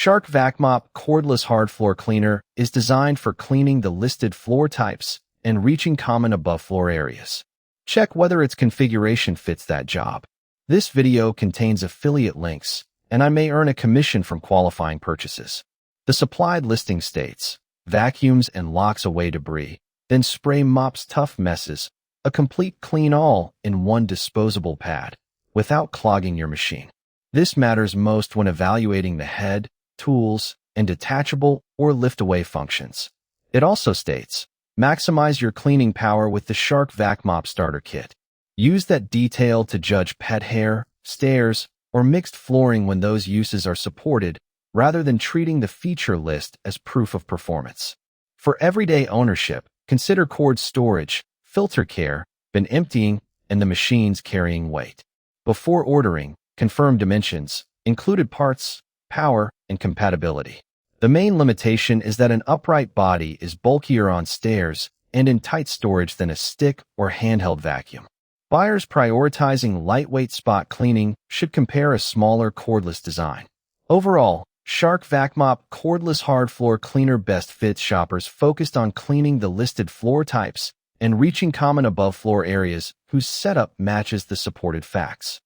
Shark VACMOP Cordless Hard Floor Cleaner is designed for cleaning the listed floor types and reaching common above-floor areas. Check whether its configuration fits that job. This video contains affiliate links, and I may earn a commission from qualifying purchases. The supplied listing states, vacuums and locks away debris, then spray mops tough messes, a complete clean all in one disposable pad, without clogging your machine. This matters most when evaluating the head, tools, and detachable or lift-away functions. It also states, maximize your cleaning power with the Shark VACMOP Starter Kit. Use that detail to judge pet hair, stairs, or mixed flooring when those uses are supported, rather than treating the feature list as proof of performance. For everyday ownership, consider cord storage, filter care, bin emptying, and the machine's carrying weight. Before ordering, confirm dimensions, included parts, power, and compatibility. The main limitation is that an upright body is bulkier on stairs and in tight storage than a stick or handheld vacuum. Buyers prioritizing lightweight spot cleaning should compare a smaller cordless design. Overall, Shark VACMOP Cordless Hard Floor Cleaner best fits shoppers focused on cleaning the listed floor types and reaching common above-floor areas whose setup matches the supported facts.